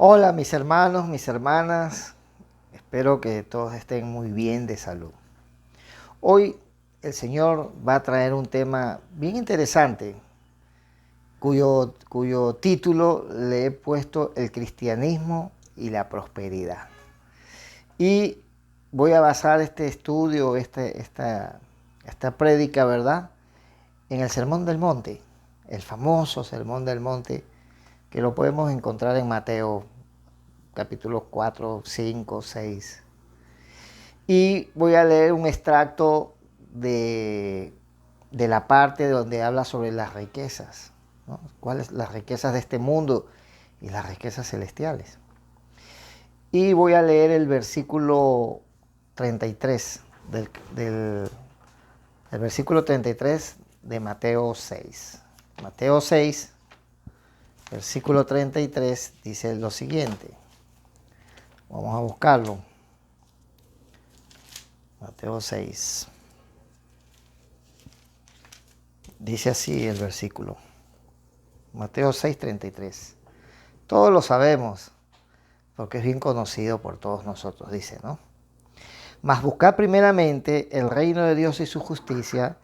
Hola mis hermanos, mis hermanas, espero que todos estén muy bien de salud. Hoy el Señor va a traer un tema bien interesante, cuyo título le he puesto El cristianismo y la prosperidad. Y voy a basar este estudio, esta prédica, ¿verdad?, en el Sermón del Monte, el famoso Sermón del Monte, que lo podemos encontrar en Mateo capítulos 4, 5, 6. Y voy a leer un extracto de la parte donde habla sobre las riquezas, ¿no? ¿Cuáles las riquezas de este mundo y las riquezas celestiales? Y voy a leer el versículo 33 el versículo 33 de Mateo 6. Mateo 6, versículo 33 dice lo siguiente. Vamos a buscarlo. Mateo 6. Dice así el versículo. Mateo 6:33. Todos lo sabemos, porque es bien conocido por todos nosotros, dice, ¿no? Mas buscad primeramente el reino de Dios y su justicia,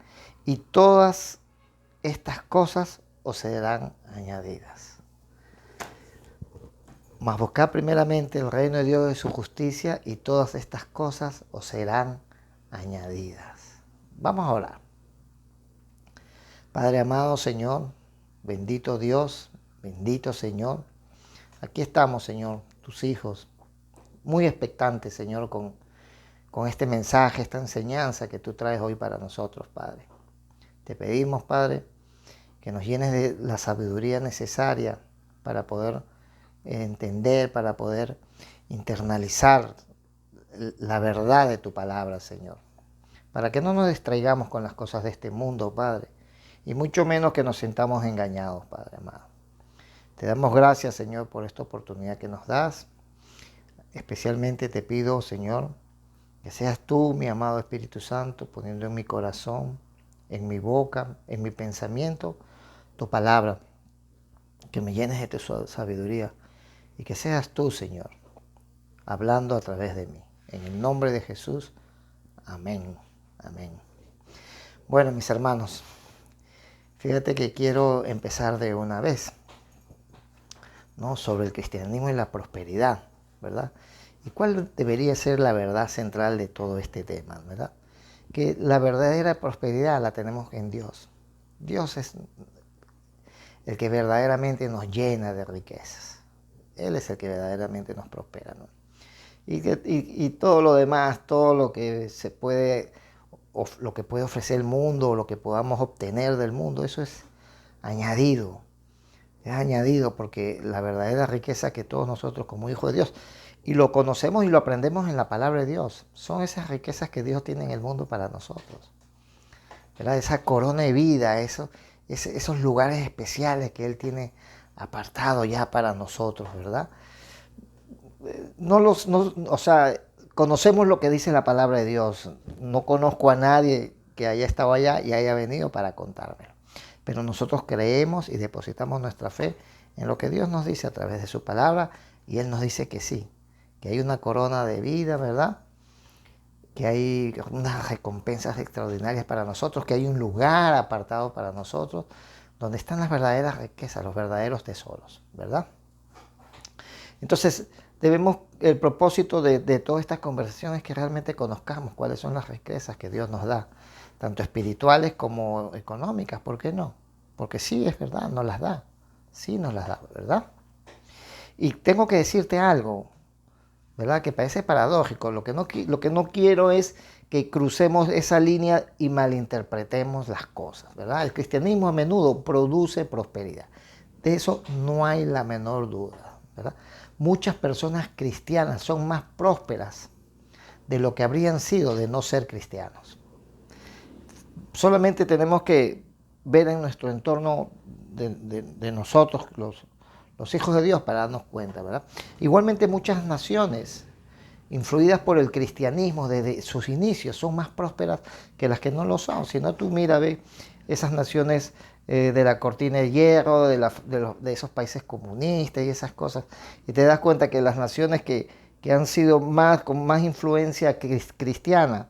y todas estas cosas os serán añadidas. Mas buscad primeramente el reino de Dios y su justicia, y todas estas cosas os serán añadidas. Vamos a orar. Padre amado, Señor, bendito Dios, bendito Señor. Aquí estamos, Señor, tus hijos, muy expectantes, Señor, con este mensaje, esta enseñanza que tú traes hoy para nosotros, Padre. Te pedimos, Padre, que nos llenes de la sabiduría necesaria para poder entender, para poder internalizar la verdad de tu palabra, Señor. Para que no nos distraigamos con las cosas de este mundo, Padre, y mucho menos que nos sintamos engañados, Padre amado. Te damos gracias, Señor, por esta oportunidad que nos das. Especialmente te pido, Señor, que seas tú, mi amado Espíritu Santo, poniendo en mi corazón, en mi boca, en mi pensamiento, tu palabra, que me llenes de tu sabiduría y que seas tú, Señor, hablando a través de mí. En el nombre de Jesús, amén, amén. Bueno, mis hermanos, fíjate que quiero empezar de una vez, ¿no?, sobre el cristianismo y la prosperidad, ¿verdad? ¿Y cuál debería ser la verdad central de todo este tema, verdad? Que la verdadera prosperidad la tenemos en Dios. Dios es el que verdaderamente nos llena de riquezas. Él es el que verdaderamente nos prospera, ¿no? Y todo lo demás, todo lo que se puede, lo que puede ofrecer el mundo, lo que podamos obtener del mundo, eso es añadido. Es añadido porque la verdadera riqueza que todos nosotros como hijos de Dios, y lo conocemos y lo aprendemos en la palabra de Dios, son esas riquezas que Dios tiene en el mundo para nosotros, ¿verdad? Esa corona de vida, esos lugares especiales que Él tiene apartado ya para nosotros, ¿verdad? O sea, conocemos lo que dice la palabra de Dios. No conozco a nadie que haya estado allá y haya venido para contármelo. Pero nosotros creemos y depositamos nuestra fe en lo que Dios nos dice a través de su palabra, y Él nos dice que sí, que hay una corona de vida, ¿verdad? Que hay unas recompensas extraordinarias para nosotros, que hay un lugar apartado para nosotros, donde están las verdaderas riquezas, los verdaderos tesoros, ¿verdad? Entonces, el propósito de todas estas conversaciones es que realmente conozcamos cuáles son las riquezas que Dios nos da, tanto espirituales como económicas, ¿por qué no? Porque sí, es verdad, nos las da, sí nos las da, ¿verdad? Y tengo que decirte algo, ¿verdad?, que parece paradójico. Lo que no quiero es que crucemos esa línea y malinterpretemos las cosas, ¿verdad? El cristianismo a menudo produce prosperidad. De eso no hay la menor duda, ¿verdad? Muchas personas cristianas son más prósperas de lo que habrían sido de no ser cristianos. Solamente tenemos que ver en nuestro entorno de nosotros, los hijos de Dios, para darnos cuenta, ¿verdad? Igualmente muchas naciones influidas por el cristianismo desde sus inicios son más prósperas que las que no lo son. Si no, tú mira, ve esas naciones de la cortina de hierro, de esos países comunistas y esas cosas. Y te das cuenta que las naciones que han sido con más influencia cristiana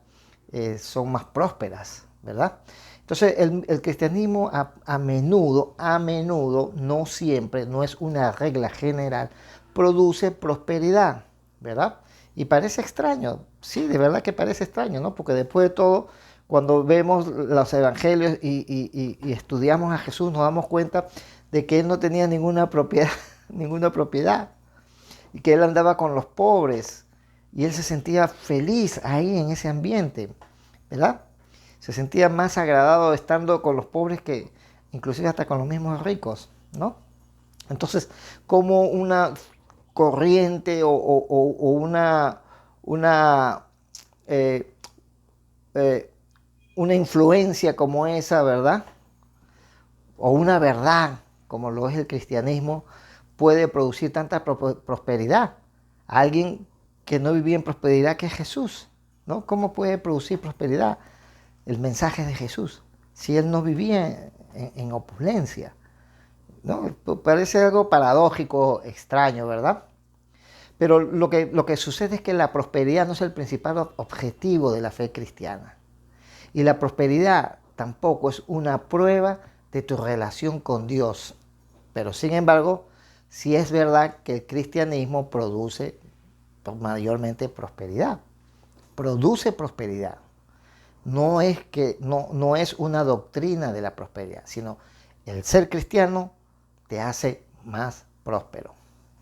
son más prósperas, ¿verdad? Entonces el cristianismo a menudo, no siempre, no es una regla general, produce prosperidad, ¿verdad? Y parece extraño, sí, de verdad que parece extraño, ¿no? Porque después de todo, cuando vemos los evangelios y estudiamos a Jesús, nos damos cuenta de que él no tenía ninguna propiedad, ninguna propiedad, y que él andaba con los pobres, y él se sentía feliz ahí en ese ambiente, ¿verdad? Se sentía más agradado estando con los pobres que inclusive hasta con los mismos ricos, ¿no? Entonces, como una corriente o eh, eh, una influencia como esa, ¿verdad? O una verdad como lo es el cristianismo, puede producir tanta prosperidad. Alguien que no vivía en prosperidad, que es Jesús, ¿no? ¿Cómo puede producir prosperidad el mensaje de Jesús si él no vivía en opulencia? ¿No? Parece algo paradójico, extraño, ¿verdad? Pero lo que sucede es que la prosperidad no es el principal objetivo de la fe cristiana. Y la prosperidad tampoco es una prueba de tu relación con Dios. Pero sin embargo, sí es verdad que el cristianismo produce mayormente prosperidad. Produce prosperidad. No es una doctrina de la prosperidad, sino el ser cristiano te hace más próspero,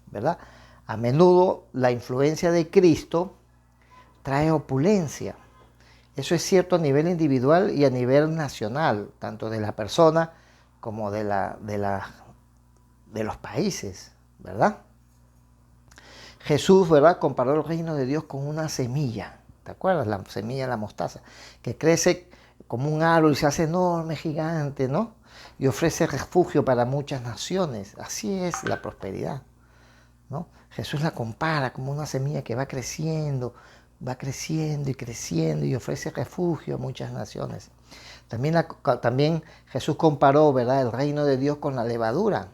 ¿verdad? A menudo la influencia de Cristo trae opulencia. Eso es cierto a nivel individual y a nivel nacional, tanto de la persona como de los países, ¿verdad? Jesús, ¿verdad?, comparó el reino de Dios con una semilla. ¿Te acuerdas? La semilla de la mostaza, que crece como un árbol y se hace enorme, gigante, ¿no? Y ofrece refugio para muchas naciones. Así es la prosperidad, ¿no? Jesús la compara como una semilla que va creciendo y creciendo y ofrece refugio a muchas naciones. También Jesús comparó, ¿verdad?, el reino de Dios con la levadura,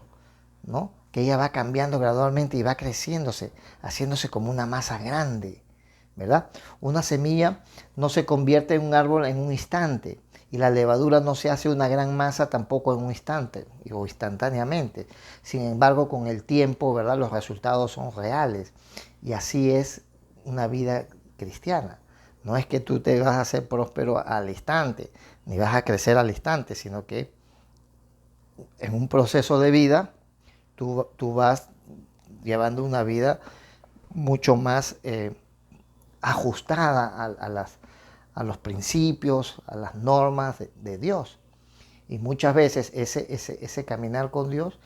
¿no? Que ella va cambiando gradualmente y va creciéndose, haciéndose como una masa grande, ¿verdad? Una semilla no se convierte en un árbol en un instante, y la levadura no se hace una gran masa tampoco en un instante o instantáneamente. Sin embargo, con el tiempo, ¿verdad?, los resultados son reales. Y así es una vida cristiana. No es que tú te vas a hacer próspero al instante, ni vas a crecer al instante, sino que en un proceso de vida tú vas llevando una vida mucho más ajustada a los principios, a las normas de Dios. Y muchas veces ese caminar con Dios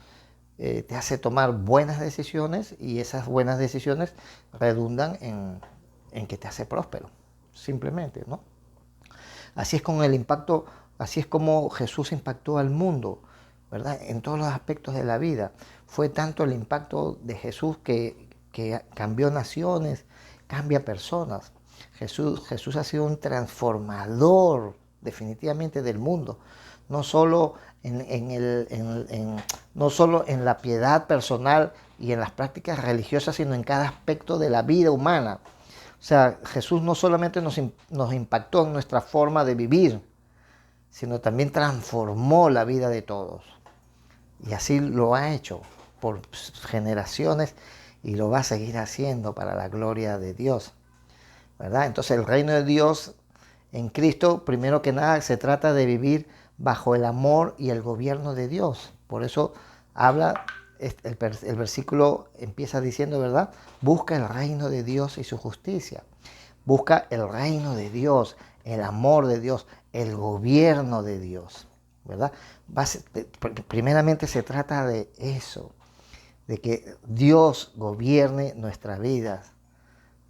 te hace tomar buenas decisiones, y esas buenas decisiones redundan en que te hace próspero, simplemente, ¿no? Así es con el impacto, así es como Jesús impactó al mundo, ¿verdad? En todos los aspectos de la vida. Fue tanto el impacto de Jesús que cambió naciones, cambia personas. Jesús ha sido un transformador definitivamente del mundo, no solo no solo en la piedad personal y en las prácticas religiosas, sino en cada aspecto de la vida humana. O sea, Jesús no solamente nos impactó en nuestra forma de vivir, sino también transformó la vida de todos. Y así lo ha hecho por generaciones y lo va a seguir haciendo para la gloria de Dios, ¿verdad? Entonces el reino de Dios en Cristo, primero que nada, se trata de vivir bajo el amor y el gobierno de Dios. Por eso habla, el versículo empieza diciendo, ¿verdad? Busca el reino de Dios y su justicia. Busca el reino de Dios, el amor de Dios, el gobierno de Dios, ¿verdad? Primeramente se trata de eso, de que Dios gobierne nuestras vidas,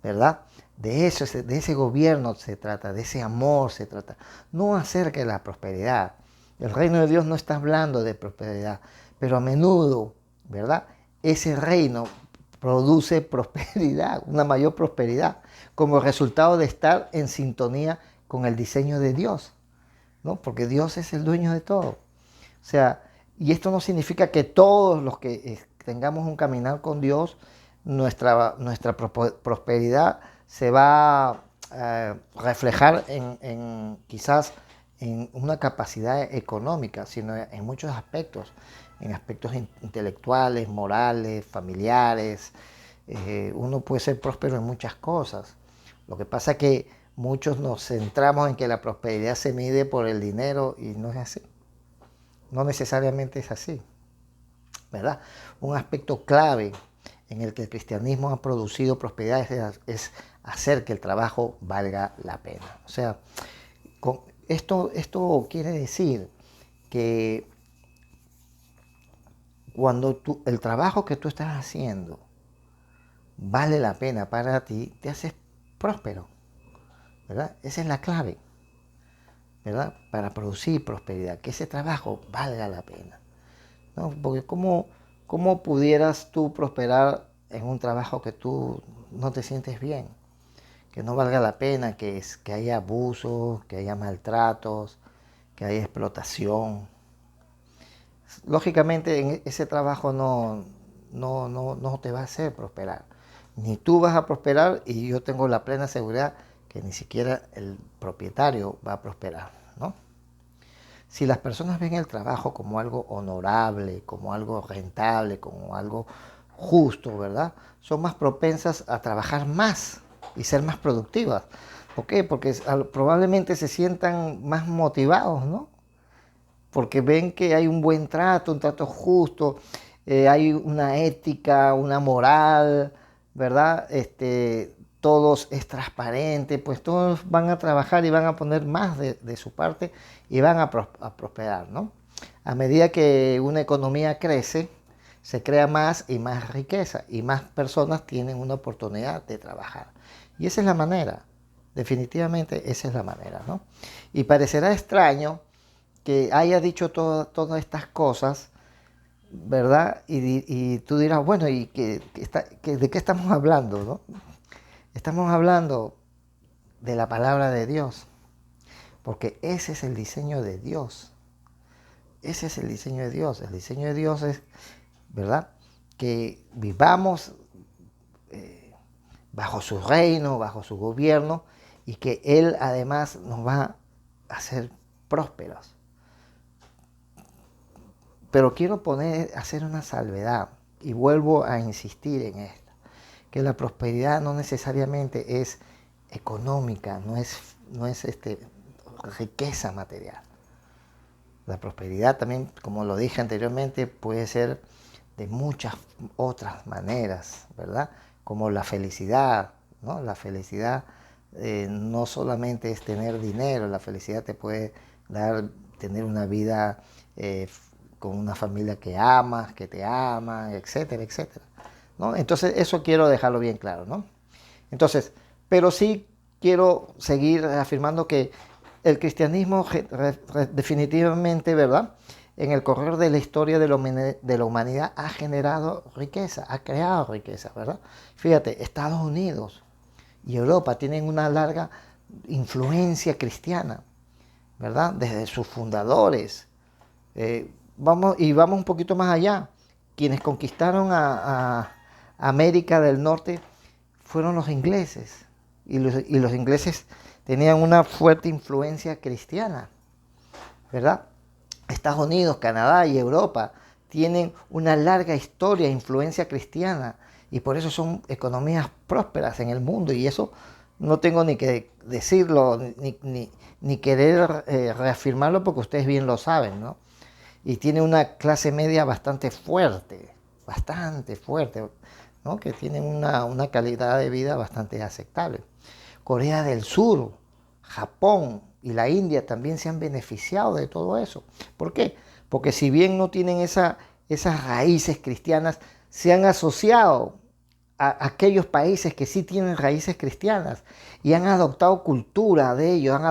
¿verdad? De ese gobierno se trata, de ese amor se trata, no acerca de la prosperidad. El reino de Dios no está hablando de prosperidad, pero a menudo, ¿verdad?, ese reino produce prosperidad, una mayor prosperidad, como resultado de estar en sintonía con el diseño de Dios, ¿no? Porque Dios es el dueño de todo. O sea, y esto no significa que todos los que tengamos un caminar con Dios, nuestra prosperidad se va a reflejar quizás en una capacidad económica, sino en muchos aspectos, en aspectos intelectuales, morales, familiares. Uno puede ser próspero en muchas cosas. Lo que pasa es que muchos nos centramos en que la prosperidad se mide por el dinero y no es así. No necesariamente es así, ¿verdad? Un aspecto clave en el que el cristianismo ha producido prosperidad es hacer que el trabajo valga la pena. O sea, esto quiere decir que cuando el trabajo que tú estás haciendo vale la pena para ti, te haces próspero, ¿verdad? Esa es la clave, ¿verdad? Para producir prosperidad, que ese trabajo valga la pena, ¿no? Porque ¿cómo pudieras tú prosperar en un trabajo que tú no te sientes bien? Que no valga la pena, que haya abusos, que haya maltratos, que haya explotación. Lógicamente en ese trabajo no te va a hacer prosperar. Ni tú vas a prosperar y yo tengo la plena seguridad que ni siquiera el propietario va a prosperar, ¿no? Si las personas ven el trabajo como algo honorable, como algo rentable, como algo justo, ¿verdad? Son más propensas a trabajar más y ser más productivas. ¿Por qué? Porque probablemente se sientan más motivados, ¿no? Porque ven que hay un buen trato, un trato justo, hay una ética, una moral, ¿verdad? Todos es transparente, pues todos van a trabajar y van a poner más de su parte y van a prosperar, ¿no? A medida que una economía crece, se crea más y más riqueza y más personas tienen una oportunidad de trabajar. Y esa es la manera, definitivamente esa es la manera, ¿no? Y parecerá extraño que haya dicho todas estas cosas, ¿verdad? Y tú dirás, bueno, ¿y de qué estamos hablando, no? Estamos hablando de la palabra de Dios, porque ese es el diseño de Dios. Ese es el diseño de Dios. El diseño de Dios es, ¿verdad? Que vivamos bajo su reino, bajo su gobierno, y que Él además nos va a hacer prósperos. Pero quiero hacer una salvedad y vuelvo a insistir en esto, que la prosperidad no necesariamente es económica, no es riqueza material. La prosperidad también, como lo dije anteriormente, puede ser de muchas otras maneras, ¿verdad? Como la felicidad, ¿no? La felicidad no solamente es tener dinero, la felicidad te puede dar tener una vida con una familia que amas, que te ama, etcétera, etcétera, ¿no? Entonces eso quiero dejarlo bien claro, ¿no? Entonces, pero sí quiero seguir afirmando que el cristianismo definitivamente, ¿verdad? En el correr de la historia de la humanidad ha generado riqueza, ha creado riqueza, ¿verdad? Fíjate, Estados Unidos y Europa tienen una larga influencia cristiana, ¿verdad? Desde sus fundadores. Vamos un poquito más allá. Quienes conquistaron a América del Norte fueron los ingleses. Y los ingleses tenían una fuerte influencia cristiana, ¿verdad? Estados Unidos, Canadá y Europa tienen una larga historia e influencia cristiana y por eso son economías prósperas en el mundo y eso no tengo ni que decirlo ni querer reafirmarlo porque ustedes bien lo saben, ¿no? Y tiene una clase media bastante fuerte, ¿no? Que tiene una calidad de vida bastante aceptable. Corea del Sur, Japón y la India también se han beneficiado de todo eso. ¿Por qué? Porque si bien no tienen esas raíces cristianas, se han asociado a aquellos países que sí tienen raíces cristianas y han adoptado cultura de ellos, han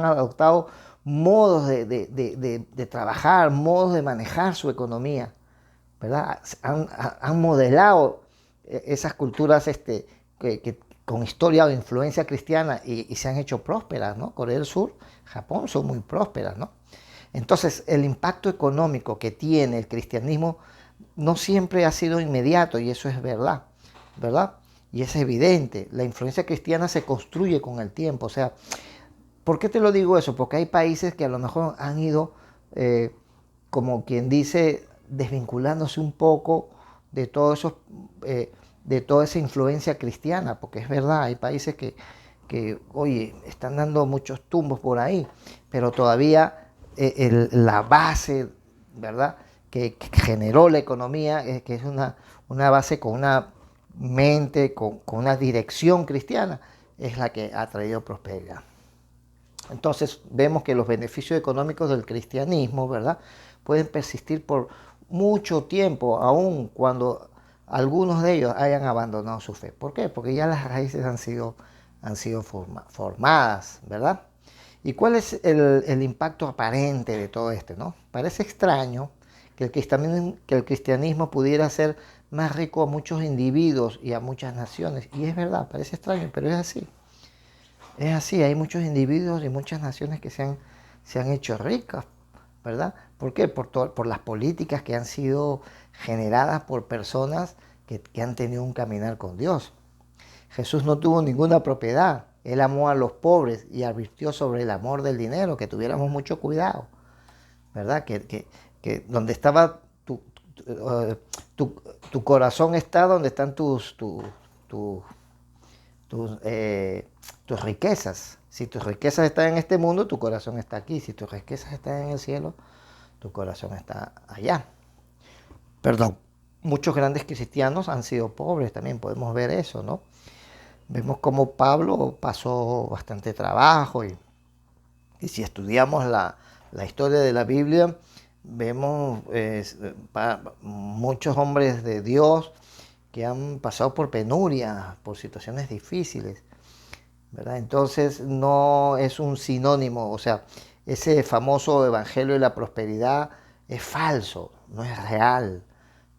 adoptado modos de trabajar, modos de manejar su economía, ¿verdad? Han modelado esas culturas con historia o influencia cristiana y se han hecho prósperas, ¿no? Corea del Sur, Japón son muy prósperas, ¿no? Entonces, el impacto económico que tiene el cristianismo no siempre ha sido inmediato, y eso es verdad, ¿verdad? Y es evidente, la influencia cristiana se construye con el tiempo. O sea, ¿por qué te lo digo eso? Porque hay países que a lo mejor han ido, como quien dice, desvinculándose un poco de todo eso, de toda esa influencia cristiana, porque es verdad, hay países oye, están dando muchos tumbos por ahí, pero todavía la base, ¿verdad?, que generó la economía, que es una base con una mente, con una dirección cristiana, es la que ha traído prosperidad. Entonces vemos que los beneficios económicos del cristianismo, ¿verdad?, pueden persistir por mucho tiempo, aun cuando algunos de ellos hayan abandonado su fe. ¿Por qué? Porque ya las raíces han sido formadas, ¿verdad? ¿Y cuál es el impacto aparente de todo esto, no? Parece extraño que el cristianismo pudiera ser más rico a muchos individuos y a muchas naciones. Y es verdad, parece extraño, pero es así. Es así, hay muchos individuos y muchas naciones que se han hecho ricas, ¿verdad? ¿Por qué? Por las políticas que han sido generadas por personas que han tenido un caminar con Dios. Jesús no tuvo ninguna propiedad. Él amó a los pobres y advirtió sobre el amor del dinero, que tuviéramos mucho cuidado, ¿verdad? Que donde estaba tu corazón está donde están tus, tus riquezas. Si tus riquezas están en este mundo, tu corazón está aquí. Si tus riquezas están en el cielo, tu corazón está allá. Perdón. Muchos grandes cristianos han sido pobres, también podemos ver eso, ¿no? Vemos cómo Pablo pasó bastante trabajo y si estudiamos la historia de la Biblia, vemos muchos hombres de Dios que han pasado por penurias, por situaciones difíciles, ¿verdad? Entonces no es un sinónimo, o sea, ese famoso evangelio de la prosperidad es falso, no es real,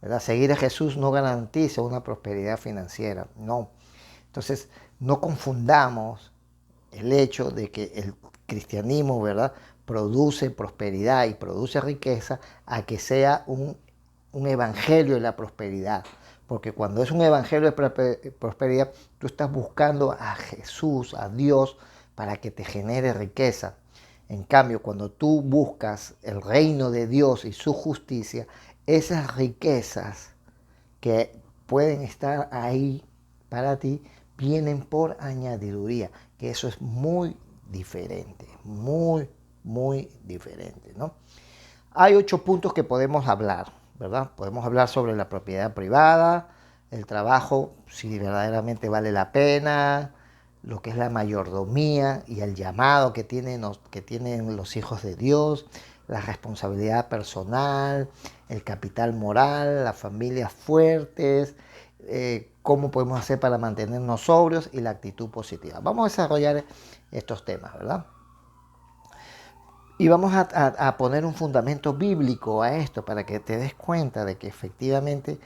¿verdad? Seguir a Jesús no garantiza una prosperidad financiera, no. Entonces, no confundamos el hecho de que el cristianismo, ¿verdad?, produce prosperidad y produce riqueza a que sea un evangelio de la prosperidad. Porque cuando es un evangelio de prosperidad, tú estás buscando a Jesús, a Dios, para que te genere riqueza. En cambio, cuando tú buscas el reino de Dios y su justicia, esas riquezas que pueden estar ahí para ti, vienen por añadiduría, que eso es muy diferente, muy diferente, ¿no? Hay 8 puntos que podemos hablar, ¿verdad? Podemos hablar sobre la propiedad privada, el trabajo, si verdaderamente vale la pena, lo que es la mayordomía y el llamado que tienen los hijos de Dios, la responsabilidad personal, el capital moral, las familias fuertes, cómo podemos hacer para mantenernos sobrios y la actitud positiva. Vamos a desarrollar estos temas, ¿verdad? Y vamos a poner un fundamento bíblico a esto para que te des cuenta de que efectivamente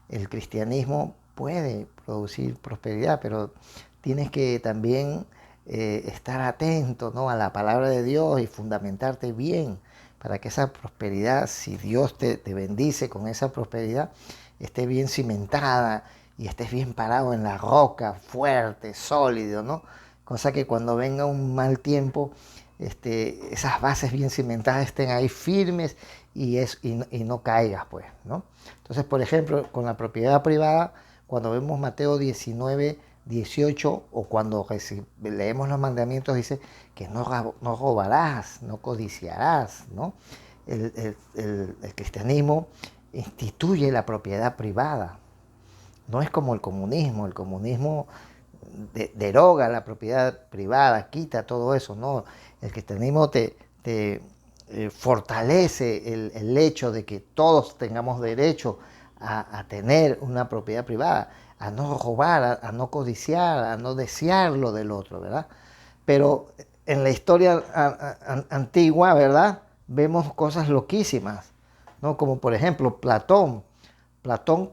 el cristianismo puede producir prosperidad, pero tienes que también estar atento, ¿no?, a la palabra de Dios y fundamentarte bien para que esa prosperidad, si Dios te bendice con esa prosperidad, esté bien cimentada y estés bien parado en la roca, fuerte, sólido, ¿no? Cosa que cuando venga un mal tiempo, esas bases bien cimentadas estén ahí firmes y no caigas, pues, ¿no? Entonces, por ejemplo, con la propiedad privada, cuando vemos Mateo 19, 18, o cuando leemos los mandamientos, dice que no robarás, no codiciarás, ¿no? El cristianismo instituye la propiedad privada. No es como el comunismo deroga la propiedad privada, quita todo eso, no. El cristianismo te fortalece el hecho de que todos tengamos derecho a tener una propiedad privada, a no robar, a no codiciar, a no desear lo del otro, ¿verdad? Pero en la historia antigua, ¿verdad?, vemos cosas loquísimas, ¿no? Como por ejemplo Platón. Platón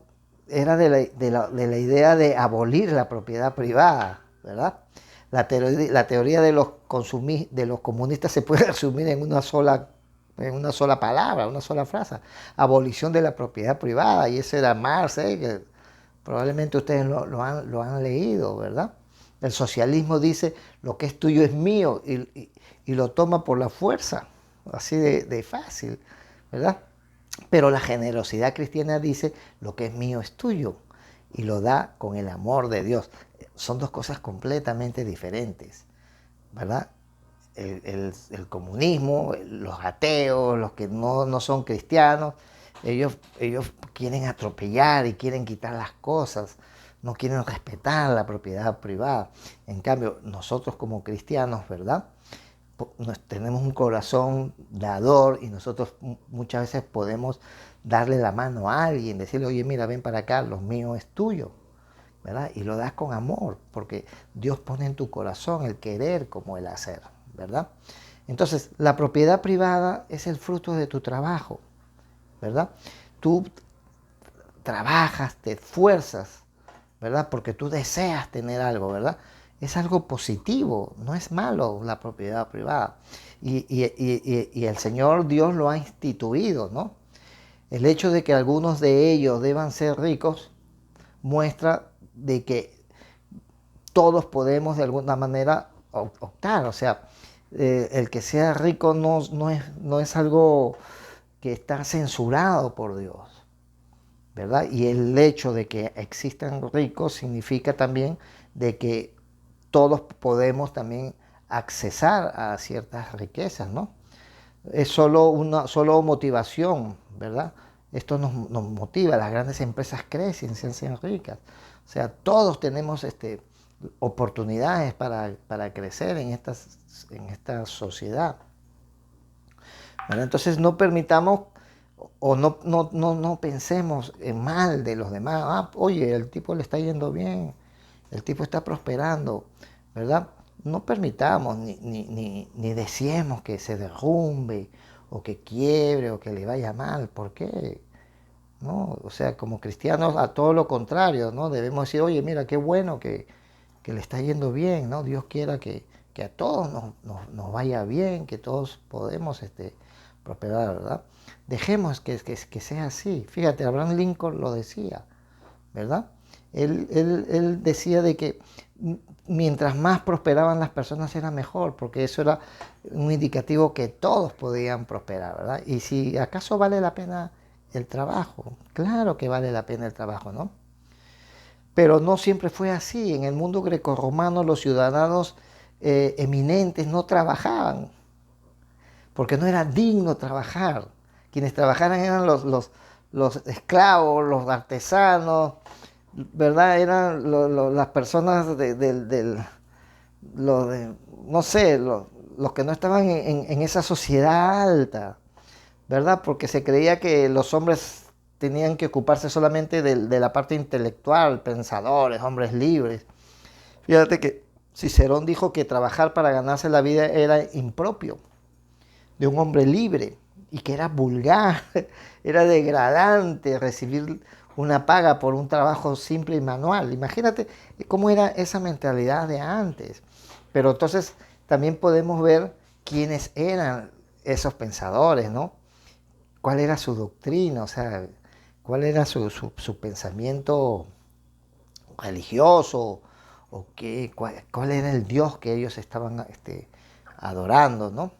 era de la idea de abolir la propiedad privada, ¿verdad? La teoría de los comunistas se puede resumir en una sola en una sola palabra, una sola frase. Abolición de la propiedad privada, y ese era Marx, que probablemente ustedes lo han leído, ¿verdad? El socialismo dice, lo que es tuyo es mío, y lo toma por la fuerza, así de fácil, ¿verdad? Pero la generosidad cristiana dice, lo que es mío es tuyo, y lo da con el amor de Dios. Son dos cosas completamente diferentes, ¿verdad? El comunismo, los ateos, los que no son cristianos, ellos quieren atropellar y quieren quitar las cosas, no quieren respetar la propiedad privada. En cambio, nosotros como cristianos, ¿verdad? Tenemos un corazón dador, y nosotros muchas veces podemos darle la mano a alguien, decirle, oye, mira, ven para acá, lo mío es tuyo, ¿verdad? Y lo das con amor, porque Dios pone en tu corazón el querer como el hacer, ¿verdad? Entonces, la propiedad privada es el fruto de tu trabajo, ¿verdad? Tú trabajas, te esfuerzas, ¿verdad? Porque tú deseas tener algo, ¿verdad? Es algo positivo, no es malo la propiedad privada. Y el Señor Dios lo ha instituido, ¿no? El hecho de que algunos de ellos deban ser ricos muestra de que todos podemos de alguna manera optar. O sea, el que sea rico no es algo que está censurado por Dios, ¿verdad? Y el hecho de que existan ricos significa también de que todos podemos también accesar a ciertas riquezas, ¿no? Es solo motivación, ¿verdad? Esto nos motiva, las grandes empresas crecen, se hacen ricas. O sea, todos tenemos oportunidades para crecer en esta sociedad, ¿verdad? Entonces no permitamos o no pensemos en mal de los demás. Ah, oye, el tipo le está yendo bien, el tipo está prosperando, ¿verdad? No permitamos ni deseemos que se derrumbe o que quiebre o que le vaya mal. ¿Por qué? ¿No? O sea, como cristianos, a todo lo contrario, ¿no? Debemos decir, oye, mira, qué bueno que le está yendo bien, ¿no? Dios quiera que a todos nos vaya bien, que todos podemos prosperar, ¿verdad? Dejemos que sea así. Fíjate, Abraham Lincoln lo decía, ¿verdad? Él decía de que mientras más prosperaban las personas era mejor, porque eso era un indicativo que todos podían prosperar, ¿verdad? Y si acaso vale la pena el trabajo, claro que vale la pena el trabajo, ¿no? Pero no siempre fue así. En el mundo grecorromano los ciudadanos eminentes no trabajaban, porque no era digno trabajar. Quienes trabajaran eran los esclavos, los artesanos, ¿verdad? Eran las personas no sé, los que no estaban en esa sociedad alta, ¿verdad? Porque se creía que los hombres tenían que ocuparse solamente de la parte intelectual, pensadores, hombres libres. Fíjate que Cicerón dijo que trabajar para ganarse la vida era impropio de un hombre libre, y que era vulgar, era degradante recibir una paga por un trabajo simple y manual. Imagínate cómo era esa mentalidad de antes. Pero entonces también podemos ver quiénes eran esos pensadores, ¿no? Cuál era su doctrina, o sea, cuál era su pensamiento religioso, o cuál era el Dios que ellos estaban adorando, ¿no?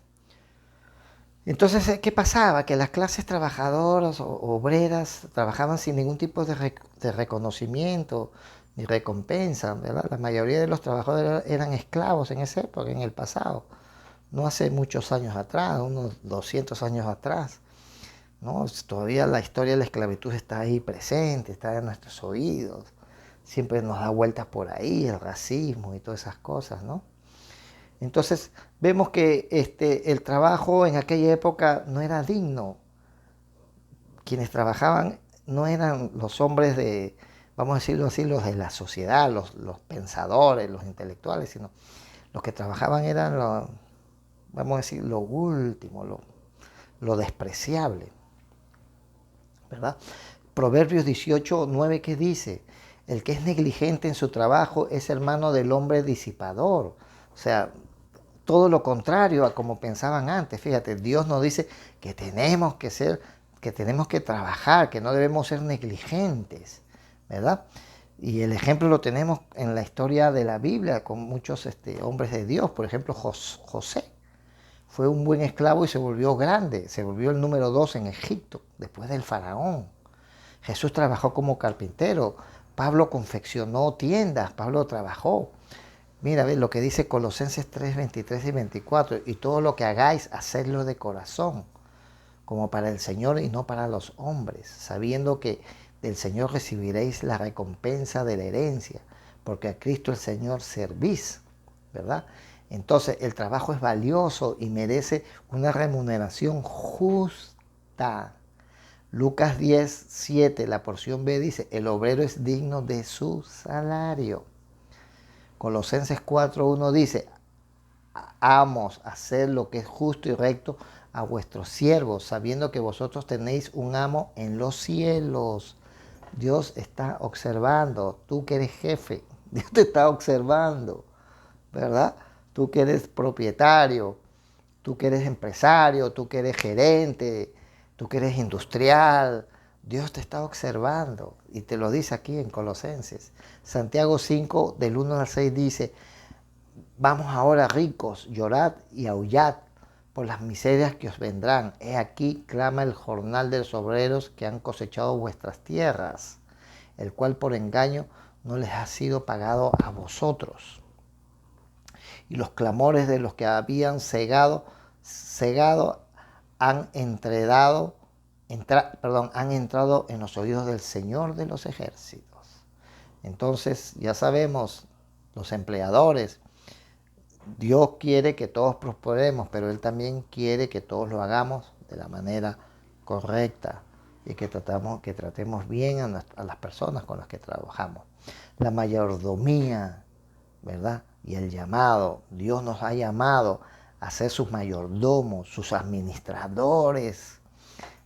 Entonces, ¿qué pasaba? Que las clases trabajadoras o obreras trabajaban sin ningún tipo de reconocimiento ni recompensa, ¿verdad? La mayoría de los trabajadores eran esclavos en esa época, en el pasado, no hace muchos años atrás, unos 200 años atrás, ¿no? Todavía la historia de la esclavitud está ahí presente, está en nuestros oídos, siempre nos da vueltas por ahí, el racismo y todas esas cosas, ¿no? Entonces vemos que el trabajo en aquella época no era digno. Quienes trabajaban no eran los hombres vamos a decirlo así, los de la sociedad, los pensadores, los intelectuales, sino los que trabajaban eran, vamos a decir, lo último, lo despreciable, ¿verdad? Proverbios 18:9, ¿qué dice? El que es negligente en su trabajo es hermano del hombre disipador. O sea, todo lo contrario a como pensaban antes. Fíjate, Dios nos dice que tenemos que trabajar, que no debemos ser negligentes, ¿verdad? Y el ejemplo lo tenemos en la historia de la Biblia con muchos hombres de Dios. Por ejemplo, José fue un buen esclavo y se volvió grande, se volvió el número 2 en Egipto, después del faraón. Jesús trabajó como carpintero, Pablo confeccionó tiendas, Pablo trabajó. Mira, ve lo que dice Colosenses 3, 23 y 24, y todo lo que hagáis, hacedlo de corazón, como para el Señor y no para los hombres, sabiendo que del Señor recibiréis la recompensa de la herencia, porque a Cristo el Señor servís, ¿verdad? Entonces el trabajo es valioso y merece una remuneración justa. Lucas 10, 7, la porción B dice, el obrero es digno de su salario. Colosenses 4, 1 dice, amos, hacer lo que es justo y recto a vuestros siervos, sabiendo que vosotros tenéis un amo en los cielos. Dios está observando, tú que eres jefe, Dios te está observando, ¿verdad? Tú que eres propietario, tú que eres empresario, tú que eres gerente, tú que eres industrial, Dios te está observando y te lo dice aquí en Colosenses. Santiago 5, del 1 al 6 dice, vamos ahora ricos, llorad y aullad por las miserias que os vendrán. He aquí clama el jornal de los obreros que han cosechado vuestras tierras, el cual por engaño no les ha sido pagado a vosotros. Y los clamores de los que habían cegado han han entrado en los oídos del Señor de los ejércitos. Entonces, ya sabemos, los empleadores, Dios quiere que todos prosperemos, pero Él también quiere que todos lo hagamos de la manera correcta y que tratemos bien a las personas con las que trabajamos. La mayordomía, ¿verdad? Y el llamado, Dios nos ha llamado a ser sus mayordomos, sus administradores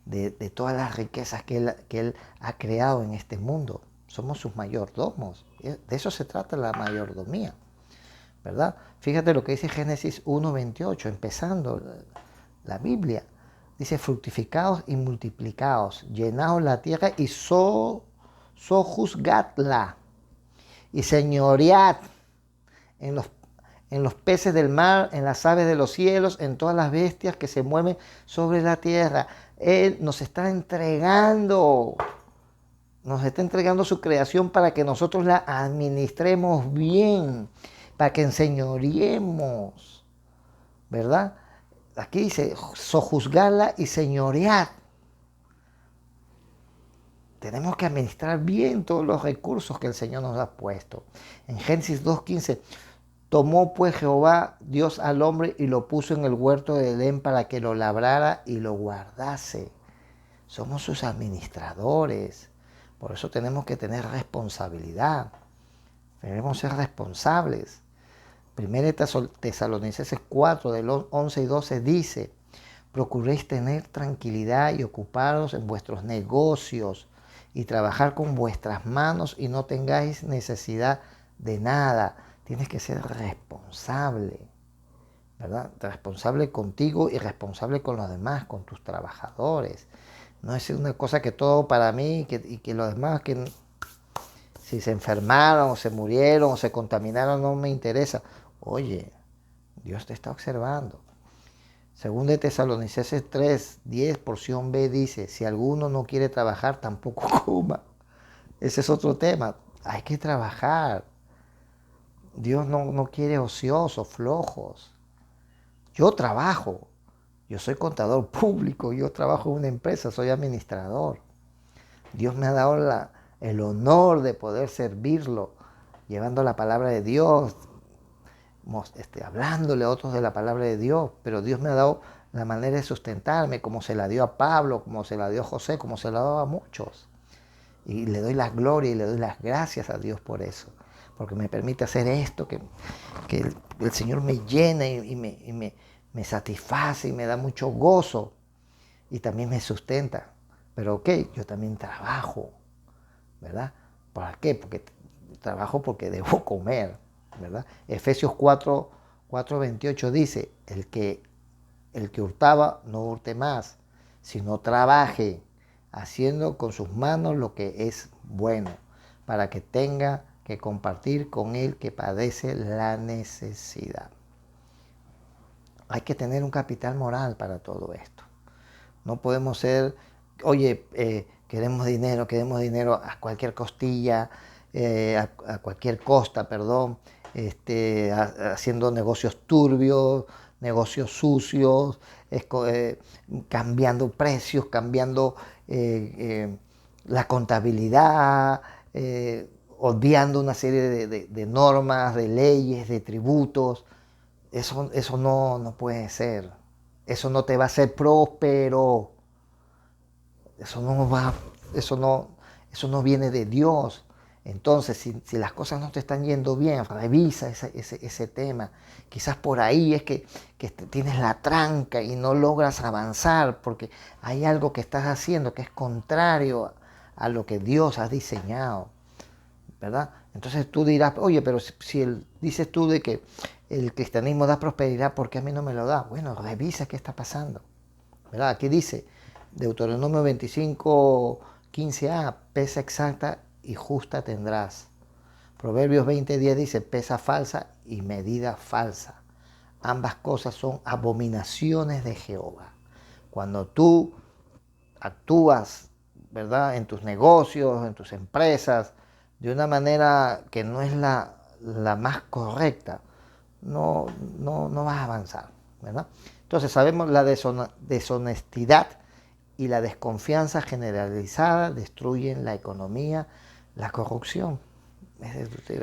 de todas las riquezas que él ha creado en este mundo. Somos sus mayordomos. De eso se trata la mayordomía, ¿verdad? Fíjate lo que dice Génesis 1:28, empezando la Biblia. Dice, fructificaos y multiplicaos, llenaos la tierra y sojuzgadla, y señoread en los peces del mar, en las aves de los cielos, en todas las bestias que se mueven sobre la tierra. Él nos está entregando su creación para que nosotros la administremos bien, para que enseñoreemos, ¿verdad? Aquí dice, sojuzgarla y señorear. Tenemos que administrar bien todos los recursos que el Señor nos ha puesto. En Génesis 2:15, tomó pues Jehová Dios al hombre y lo puso en el huerto de Edén para que lo labrara y lo guardase. Somos sus administradores. Por eso tenemos que tener responsabilidad. Debemos ser responsables. 1 Tesalonicenses 4, del 11 y 12 dice, procuréis tener tranquilidad y ocuparos en vuestros negocios y trabajar con vuestras manos y no tengáis necesidad de nada. Tienes que ser responsable, ¿verdad? Responsable contigo y responsable con los demás, con tus trabajadores. No es una cosa que todo para mí y que los demás, que si se enfermaron o se murieron o se contaminaron, no me interesa. Oye, Dios te está observando. Según de Tesalonicenses 3, 10, porción B dice, si alguno no quiere trabajar, tampoco coma. Ese es otro tema. Hay que trabajar. Dios no quiere ociosos, flojos. Yo trabajo. Yo soy contador público. Yo trabajo en una empresa. Soy administrador. Dios me ha dado el honor de poder servirlo, llevando la palabra de Dios, hablándole a otros de la palabra de Dios, pero Dios me ha dado la manera de sustentarme, como se la dio a Pablo, como se la dio a José, como se la ha dado a muchos. Y le doy la gloria y le doy las gracias a Dios por eso, porque me permite hacer esto, que el Señor me llena y me satisface y me da mucho gozo y también me sustenta. Pero ok, yo también trabajo, ¿verdad? ¿Para qué? Porque trabajo porque debo comer, ¿verdad? Efesios 4, 4:28 dice, el que hurtaba no hurte más, sino trabaje, haciendo con sus manos lo que es bueno, para que tenga que compartir con el que padece la necesidad. Hay que tener un capital moral para todo esto. No podemos ser, oye, queremos dinero a cualquier costilla, a cualquier costa, perdón, haciendo negocios turbios, negocios sucios, cambiando precios, cambiando la contabilidad, obviando una serie de normas, de leyes, de tributos. Eso no puede ser. Eso no te va a hacer próspero. Eso no va, eso no viene de Dios. Entonces, si las cosas no te están yendo bien, revisa ese tema. Quizás por ahí es que tienes la tranca y no logras avanzar porque hay algo que estás haciendo que es contrario a lo que Dios ha diseñado, ¿verdad? Entonces tú dirás, oye, pero si dices tú de que el cristianismo da prosperidad, ¿por qué a mí no me lo da? Bueno, revisa qué está pasando, ¿verdad? Aquí dice, Deuteronomio 25, 15a, pesa exacta y justa tendrás. Proverbios 20:10 dice, pesa falsa y medida falsa. Ambas cosas son abominaciones de Jehová. Cuando tú actúas, ¿verdad?, en tus negocios, en tus empresas, de una manera que no es la más correcta, no vas a avanzar, ¿verdad? Entonces sabemos la deshonestidad y la desconfianza generalizada destruyen la economía, la corrupción.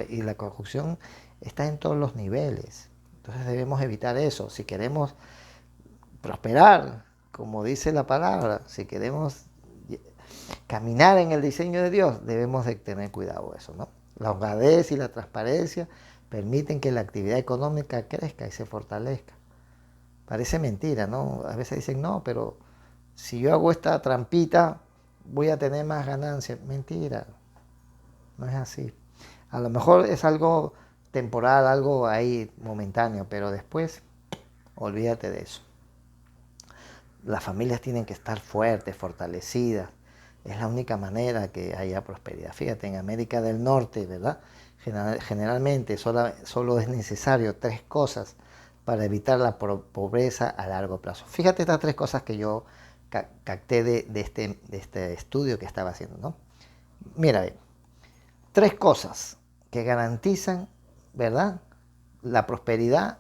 Y la corrupción está en todos los niveles. Entonces debemos evitar eso. Si queremos prosperar, como dice la palabra, si queremos caminar en el diseño de Dios, debemos de tener cuidado de eso, ¿no? La honradez y la transparencia permiten que la actividad económica crezca y se fortalezca. Parece mentira, ¿no? A veces dicen, no, pero si yo hago esta trampita, voy a tener más ganancias. Mentira, no es así. A lo mejor es algo temporal, algo ahí momentáneo, pero después olvídate de eso. Las familias tienen que estar fuertes, fortalecidas. Es la única manera que haya prosperidad. Fíjate, en América del Norte, ¿verdad? Generalmente solo es necesario 3 cosas para evitar la pobreza a largo plazo. Fíjate estas 3 cosas que yo capté de este estudio que estaba haciendo, ¿no? Mira, 3 cosas que garantizan, ¿verdad?, la prosperidad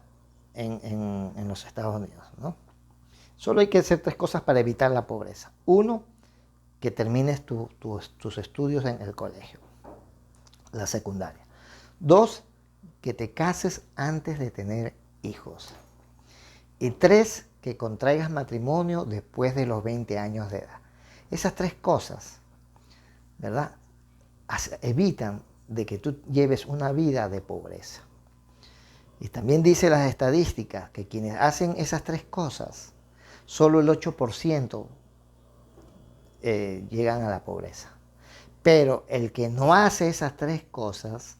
en los Estados Unidos, ¿no? Solo hay que hacer 3 cosas para evitar la pobreza. 1, que termines tus estudios en el colegio, la secundaria. 2, que te cases antes de tener hijos. Y 3, que contraigas matrimonio después de los 20 años de edad. Esas 3 cosas, ¿verdad?, evitan de que tú lleves una vida de pobreza. Y también dice las estadísticas que quienes hacen esas 3 cosas, solo el 8% llegan a la pobreza. Pero el que no hace esas 3 cosas,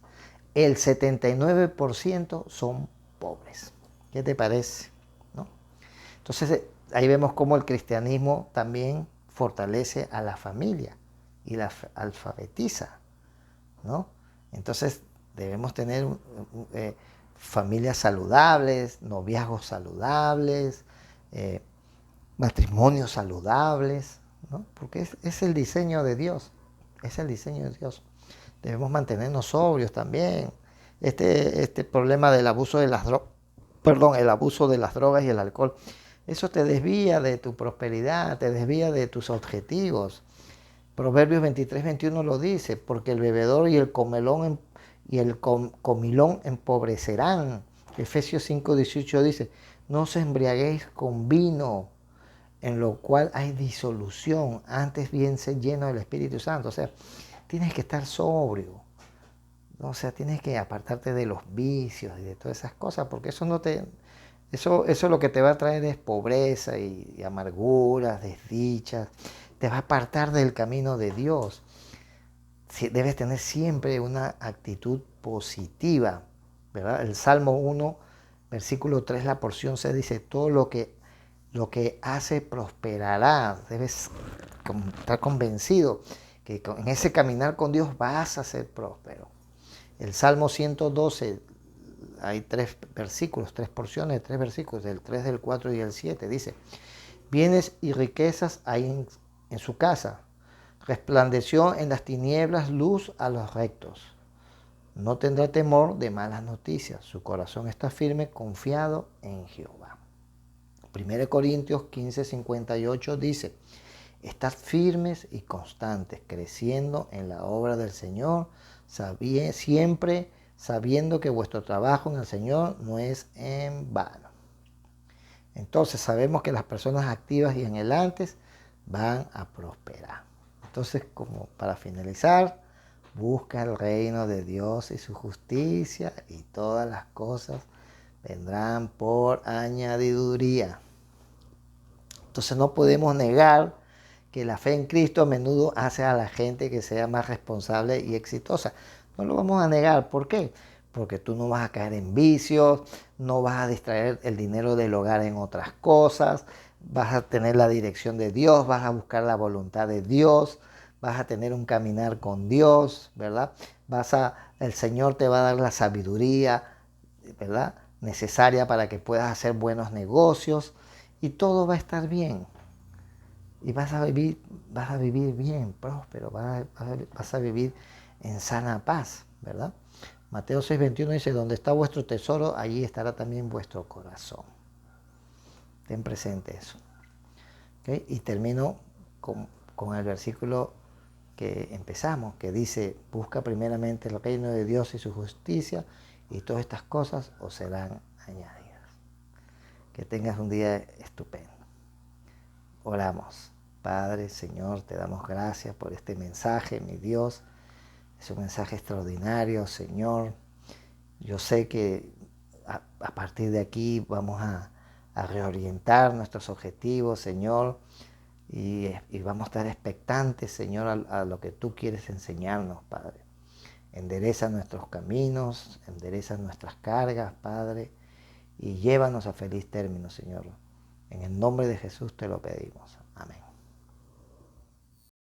el 79% son pobres. ¿Qué te parece? ¿No? Entonces ahí vemos cómo el cristianismo también fortalece a la familia y la alfabetiza, ¿no? Entonces debemos tener familias saludables, noviazgos saludables, matrimonios saludables, ¿no? Porque es el diseño de Dios, es el diseño de Dios. Debemos mantenernos sobrios también. Este problema del abuso de las drogas, el abuso de las drogas y el alcohol, eso te desvía de tu prosperidad, te desvía de tus objetivos. Proverbios 23:21 lo dice, porque el bebedor y el comilón empobrecerán. Efesios 5:18 dice, no os embriaguéis con vino, en lo cual hay disolución, antes bien ser lleno del Espíritu Santo. O sea, tienes que estar sobrio, ¿no? O sea, tienes que apartarte de los vicios y de todas esas cosas, porque eso lo que te va a traer es pobreza y amarguras, desdichas, te va a apartar del camino de Dios. Debes tener siempre una actitud positiva, ¿verdad? El Salmo 1 Versículo 3, la porción se dice, todo lo que hace prosperará. Debes estar convencido que en ese caminar con Dios vas a ser próspero. El Salmo 112, hay 3 versículos, 3 porciones, 3 versículos, del 3, del 4 y el 7. Dice, bienes y riquezas hay en su casa. Resplandeció en las tinieblas luz a los rectos. No tendrá temor de malas noticias. Su corazón está firme, confiado en Jehová. 1 Corintios 15:58 dice, estad firmes y constantes, creciendo en la obra del Señor, siempre sabiendo que vuestro trabajo en el Señor no es en vano. Entonces sabemos que las personas activas y anhelantes van a prosperar. Entonces, como para finalizar, busca el reino de Dios y su justicia y todas las cosas vendrán por añadiduría. Entonces no podemos negar que la fe en Cristo a menudo hace a la gente que sea más responsable y exitosa. No lo vamos a negar. ¿Por qué? Porque tú no vas a caer en vicios, no vas a distraer el dinero del hogar en otras cosas, vas a tener la dirección de Dios, vas a buscar la voluntad de Dios, vas a tener un caminar con Dios, ¿verdad? El Señor te va a dar la sabiduría, ¿verdad?, necesaria para que puedas hacer buenos negocios y todo va a estar bien. Y vas a vivir bien, próspero, vas a vivir en sana paz, ¿verdad? Mateo 6:21 dice, donde está vuestro tesoro, allí estará también vuestro corazón. Ten presente eso. ¿Okay? Y termino con el versículo que empezamos, que dice, busca primeramente el reino de Dios y su justicia, y todas estas cosas os serán añadidas. Que tengas un día estupendo. Oramos. Padre, Señor, te damos gracias por este mensaje, mi Dios. Es un mensaje extraordinario, Señor. Yo sé que a partir de aquí vamos a reorientar nuestros objetivos, Señor, y vamos a estar expectantes, Señor, a lo que tú quieres enseñarnos, Padre. Endereza nuestros caminos, endereza nuestras cargas, Padre, y llévanos a feliz término, Señor. En el nombre de Jesús te lo pedimos. Amén.